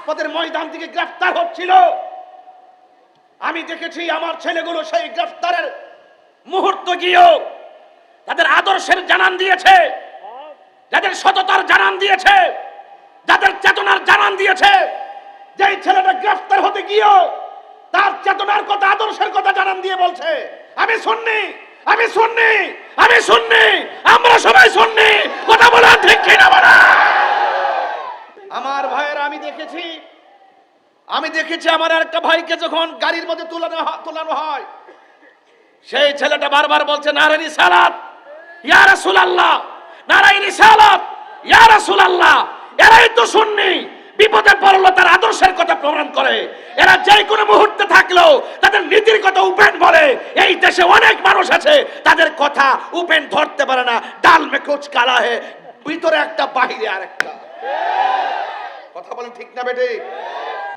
রাজপথের ময়দান থেকে গ্রেফতার হচ্ছিল, আমি দেখেছি আমার ছেলেগুলো সেই গ্রেফতারের মুহূর্ত গিয়েও তাদের আদর্শের জানান দিয়েছে, যাদের সততার জানান দিয়েছে, যাদের চেতনার জানান দিয়েছে। যেই ছেলেটা গ্রেফতার হতে গিয়েও তার চেতনার কথা, আদর্শের কথা জানান দিয়ে বলছে, আমি সুন্নি, আমি সুন্নি, আমি সুন্নি, আমরা সবাই সুন্নি। কথা বলেন ঠিক কিনা বলেন? আমার ভাইয়েরা, আমি দেখেছি আমার একটা ভাইকে যখন গাড়ির মধ্যে তোলানো হয়, সেই ছেলেটা বারবার বলছে, নারে রিসালাত ইয়া রাসূলুল্লাহ, নারে রিসালাত ইয়া রাসূলুল্লাহ। এরাই তো সুন্নি, বিপদে পড়লে তার আদর্শের কথা প্রমাণ করে। এরা যে কোনো মুহূর্তে থাকলেও তাদের নীতির কথা উপেন বলে। এই দেশে অনেক মানুষ আছে তাদের কথা উপেন ধরতে পারে না। ডাল মে কুচ কালা হে, ভিতরে একটা বাহিরে আরেকটা। কথা বলেন ঠিক না বেটে?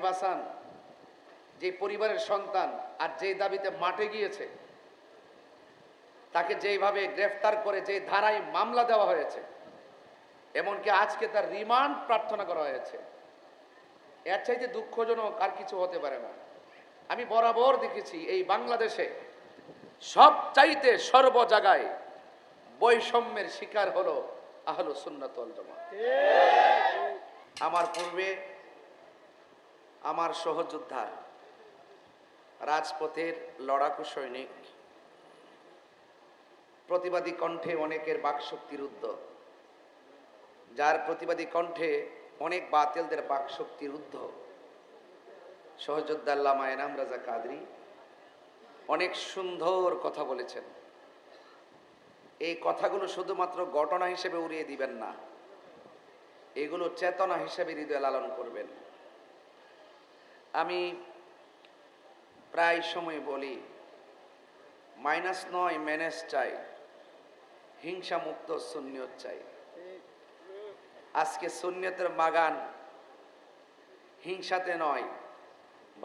বাসান যে পরিবারের সন্তান আর যে দাবিতে মাঠে গিয়েছে, তাকে যেইভাবে গ্রেফতার করে যে ধারায় মামলা দেওয়া হয়েছে, এমনকি আজকে তার রিমান্ড প্রার্থনা করা হয়েছে, এর চাইতে দুঃখজনক আর কিছু হতে পারে না। আমি বরাবর দেখেছি এই বাংলাদেশে সব চাইতে সর্ব জায়গায় বৈষম্যের শিকার হলো আহলুস সুন্নাত ওয়াল জামাত। আমার পূর্বে আমার সহযোদ্ধা, রাজপথের লড়াকু সৈনিক, প্রতিবাদী কণ্ঠে অনেকের বাকশক্তির রুদ্ধ, যার প্রতিবাদী কণ্ঠে অনেক বাতিলদের বাকশক্তির রুদ্ধ, সহযোদ্ধা আল্লামা এনাম রাজা কাদরী অনেক সুন্দর কথা বলেছেন। এই কথাগুলো শুধুমাত্র ঘটনা হিসেবে উড়িয়ে দিবেন না, এগুলো চেতনা হিসেবে হৃদয়ে লালন করবেন। আমি প্রায় সময় বলি, মাইনাস নয় ম্যানেজ চাই, হিংসা মুক্ত সুন্নিয়ত চাই। আজকে সুন্নিয়তের বাগান হিংসাতে নয়,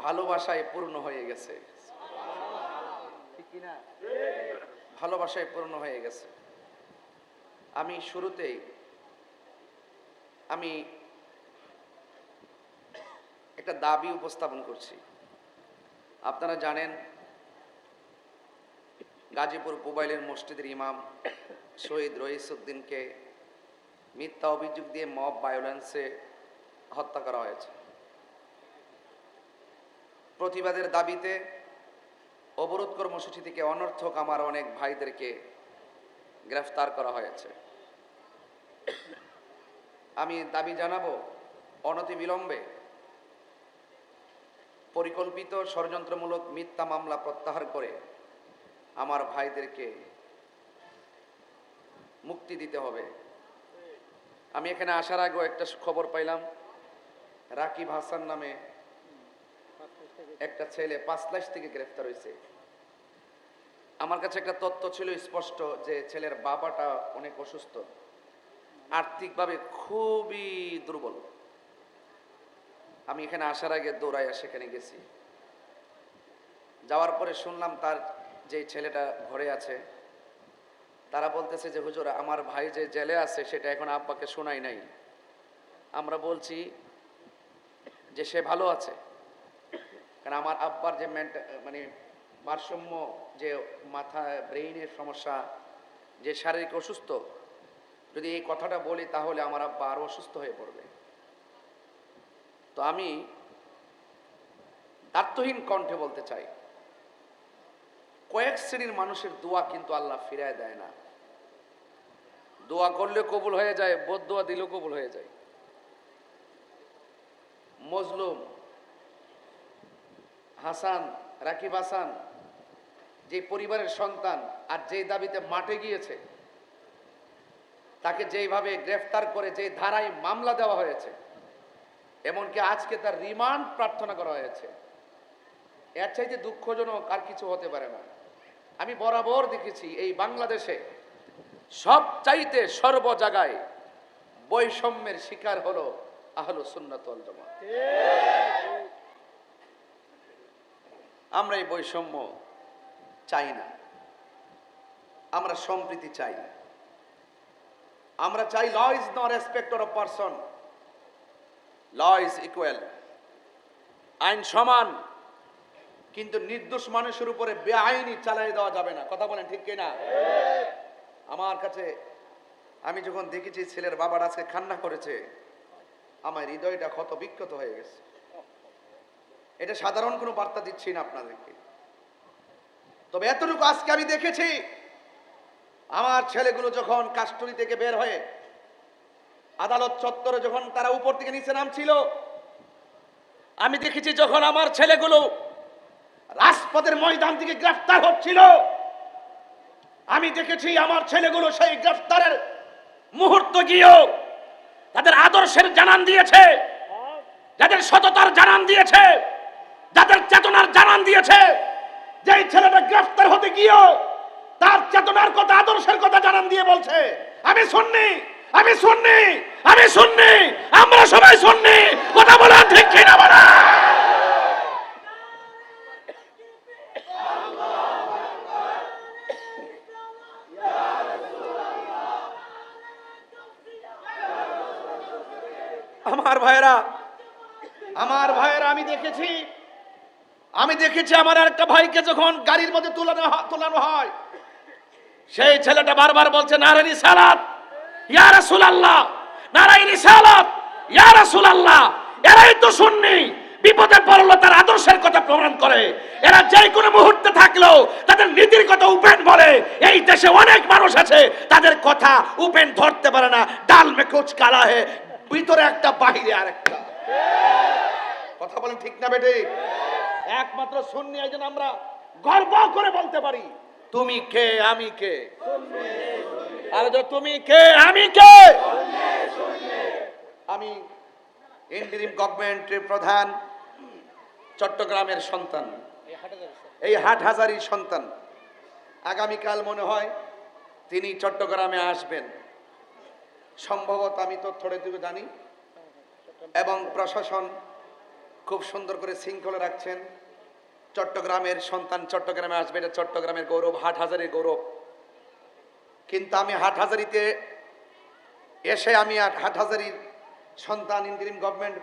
ভালোবাসায় পূর্ণ হয়ে গেছে। ঠিক কিনা? ভালোবাসায় পূর্ণ হয়ে গেছে। আমি শুরুতেই একটা দাবি উপস্থাপন করছি। আপনারা জানেন, গাজীপুর পুবাইলের মসজিদের ইমাম শহীদ রইসউদ্দিনকে মিথ্যা অভিযোগ দিয়ে মব ভায়োলেন্সে হত্যা করা হয়েছে। প্রতিবাদের দাবিতে অবরোধ কর্মসূচি থেকে অনর্থক আমার অনেক ভাইদেরকে গ্রেফতার করা হয়েছে। আমি দাবি জানাবো, অনতিবিলম্বে পরিকল্পিত ষড়যন্ত্রমূলক মিথ্যা মামলা প্রত্যাহার করে আমার ভাইদেরকে মুক্তি দিতে হবে। আমি এখানে আসার আগেও একটা খবর পাইলাম, রাকিব হাসান নামে একটা ছেলে 5 থেকে গ্রেফতার হয়েছে। আমার কাছে একটা তথ্য ছিল স্পষ্ট যে ছেলের বাবাটা অনেক অসুস্থ, আর্থিকভাবে খুবই দুর্বল। আমি এখানে আসার আগে দৌড়াইয়া সেখানে গেছি। যাওয়ার পরে শুনলাম তার যে ছেলেটা ঘরে আছে, তারা বলতেছে যে হুজুর, আমার ভাই যে জেলে আছে সেটা এখন আব্বাকে শোনাই নাই। আমরা বলছি যে সে ভালো আছে, কারণ আমার আব্বার যে মানে ভারসাম্য, যে মাথা ব্রেইনের সমস্যা, যে শারীরিক অসুস্থ, যদি এই কথাটা বলি তাহলে আমার আব্বা আরো অসুস্থ হয়ে পড়বে। তো আমি দায়িত্বহীন কণ্ঠে বলতে চাই, কয়েক শ্রেণীর মানুষের দোয়া কিন্তু আল্লাহ ফিরায় দেয় না। দোয়া করলে কবুল হয়ে যায়, বদদোয়া দিলেও কবুল হয়ে যায়। মজলুম হাসান, রাকিব হাসান যে পরিবারের সন্তান আর যে দাবিতে মাঠে গিয়েছে, তাকে যেইভাবে গ্রেফতার করে যে ধারায় মামলা দেওয়া হয়েছে, এমনকি আজকে তার রিমান্ড প্রার্থনা করা হয়েছে, এর চাইতে দুঃখজনক আর কিছু হতে পারে না। আমি বরাবর দেখেছি এই বাংলাদেশে সব চাইতে সর্ব জায়গায় বৈষম্যের শিকার হলো আহলুস সুন্নাত ওয়াল জামাত। আমরা এই বৈষম্য চাই না, আমরা সম্প্রীতি চাই। আমরা চাই law is not respect of person, law is equal. আইন সমান, কিন্তু নির্দোষ মানুষের উপরে বেআইনি চালাই দেওয়া যাবে না। কথা বলেন ঠিক কিনা? আমার কাছে আমি যখন দেখেছি ছেলের বাবার আজকে কান্না করেছে, আমার হৃদয়টা ক্ষত বিক্ষত হয়ে গেছে। এটা সাধারণ কোনো বার্তা দিচ্ছি না আপনাদেরকে, তবে এতটুকু আজকে আমি দেখেছি, আমার ছেলেগুলো যখন কাস্টডি থেকে বের হয়ে আদালত চত্বরে যখন তারা উপর থেকে নিচে নামছিল, আমি দেখেছি যখন আমার ছেলেগুলো রাজপথের ময়দান থেকে গ্রেফতার হচ্ছিল, আমি দেখেছি আমার ছেলেগুলো সেই গ্রেফতারের মুহূর্ত গিয়েও তাদের আদর্শের জানান দিয়েছে, যাদের সততার জানান দিয়েছে, যাদের চেতনার জানান দিয়েছে। যেই ছেলেটা গ্রেফতার হতে গিয়েও তার চেতনার কথা, আদর্শের কথা জানান দিয়ে বলছে, আমি সুন্নি, আমি সুন্নি, আমি সুন্নি, আমরা সবাই সুন্নি। কথা বলা ঠিক কিনা বলা? আমার ভাইয়েরা, আমার ভাইয়েরা, আমি দেখেছি আমার একটা ভাইকে যখন গাড়ির মধ্যে তোলানো হয়, সেই ছেলেটা বারবার বলছে, নারে রিসালাত ইয়া রাসূলুল্লাহ, নারে রিসালাত ইয়া রাসূলুল্লাহ। এরাই তো সুন্নি, বিপদে পড়লে তার আদর্শের কথা প্রমাণ করে। এরা যে কোনো মুহূর্তে থাকলেও তাদের নীতির কথা উপেন বলে। এই দেশে অনেক মানুষ আছে তাদের কথা উপেন ধরতে পারে না। ডাল মে কুচ কালা হে, ভিতরে একটা বাহিরে আরেকটা। কথা বলেন ঠিক না বেটে? একমাত্র সুন্নি, এই জন্য আমরা গর্ব করে বলতে পারি, তুমি কে আমি কে। আর তুমি কে আমি কে? আমি ইন্টারিম গভর্নমেন্টের প্রধান, চট্টগ্রামের সন্তান, এই হাটহাজারীর সন্তান। আগামীকাল মনে হয় তিনি চট্টগ্রামে আসবেন সম্ভবত, আমি তথ্যটা জানি, এবং প্রশাসন খুব সুন্দর করে শৃঙ্খলা রাখছেন। চট্টগ্রামের সন্তান চট্টগ্রামে আসবে, এটা চট্টগ্রামের গৌরব, হাটহাজারীর গৌরব। কিন্তু আমি হাটহাজারীতে এসে, আমি হাটহাজারীর সন্তান ইন্টারিম গভর্নমেন্ট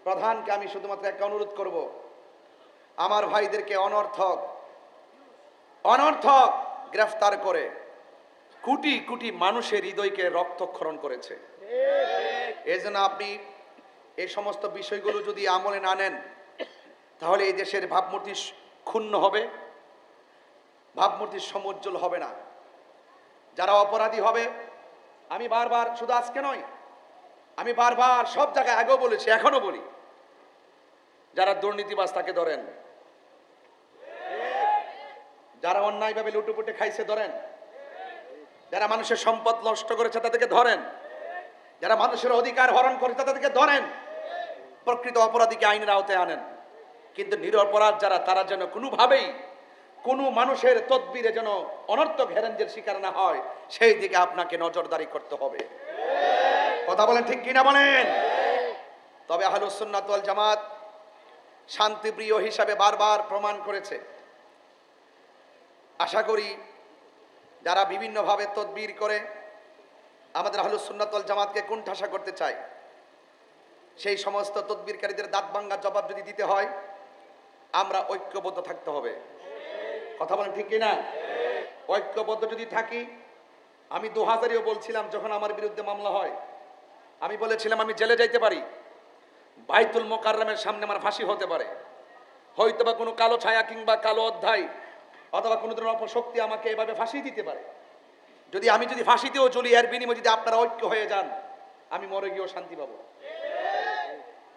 প্রধানকে আমি শুধুমাত্র একটা অনুরোধ করব, আমার ভাইদেরকে অনর্থক গ্রেফতার করে কোটি কোটি মানুষের হৃদয়কে রক্তক্ষরণ করেছে। এই জন্য আপনি এই সমস্ত বিষয়গুলো যদি আমলে না নেন, তাহলে এই দেশের ভাবমূর্তি ক্ষুণ্ণ হবে, ভাবমূর্তি সমুজ্জ্বল হবে না। যারা অপরাধী হবে, আমি বারবার, শুধু আজকে নয়, আমি বারবার সব জায়গায় আগেও বলেছি, এখনো বলি, যারা দুর্নীতিবাজ তাকে ধরেন, যারা অন্যায়ভাবে লুটুপুটে খাইছে ধরেন, যারা মানুষের সম্পদ নষ্ট করেছে তাদেরকে ধরেন, যারা মানুষের অধিকার হরণ করেছে তাদেরকে ধরেন, প্রকৃত অপরাধীকে আইনের আওতায় আনেন। কিন্তু নিরপরাধ যারা, তারা যেন কোনোভাবেই কোনো মানুষের তদবিরে যেন অনর্থক হেরেঞ্জের শিকার না হয়, সেই দিকে আপনাকে নজরদারি করতে হবে। কথা বলেন ঠিক কিনা বলেন? তবে আহলুস সুন্নাত ওয়াল জামাত শান্তিপ্রিয় হিসাবে বারবার প্রমাণ করেছে। আশা করি যারা বিভিন্নভাবে তদবির করে আমাদের আহলুস সুন্নাত ওয়াল জামাতকে কুণ্ঠাসা করতে চায়, সেই সমস্ত তদবিরকারীদের দাঁত ভাঙ্গা জবাব যদি দিতে হয়, আমরা ঐক্যবদ্ধ থাকতে হবে। কথা বলেন ঠিক কিনা? ঐক্যবদ্ধ যদি থাকি, আমি 2000-এও বলছিলাম, যখন আমার বিরুদ্ধে মামলা হয়, আমি বলেছিলাম আমি জেলে যাইতে পারি, বাইতুল মোকাররমের সামনে আমার ফাঁসি হতে পারে, হয়তোবা কোনো কালো ছায়া কিংবা কালো অধ্যায় অথবা কোনো ধরনের অপশক্তি আমাকে এভাবে ফাঁসি দিতে পারে। আমি যদি ফাঁসিতেও চলি, এর বিনিময়ে যদি আপনারা ঐক্য হয়ে যান, আমি মরে গিয়েও শান্তি পাবো।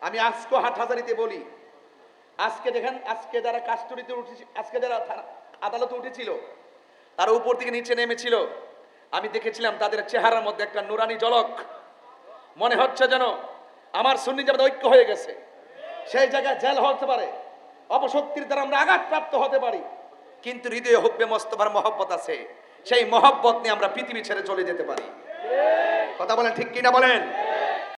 আমি আজকেও হাটহাজারীতে বলি, আজকে দেখেন, আজকে যারা কাস্টডিতে উঠেছিল, আজকে যারা আদালতে উঠেছিল, তারা উপর থেকে নিচে নেমেছিল, আমি দেখেছিলাম তাদের চেহারার মধ্যে একটা নুরানি ঝলক। মনে হচ্ছে যেন আমার সুন্নি জামাত ঐক্য হয়ে গেছে। সেই জায়গায় জেল হতে পারে, অপশক্তির দ্বারা আমরা আঘাতপ্রাপ্ত হতে পারি, কিন্তু হৃদয়ে হুব্বে মোস্তফার মহব্বত আছে। সেই মহব্বত নিয়ে আমরা পৃথিবী ছেড়ে চলে যেতে পারি। কথা বলেন ঠিক কিনা বলেন?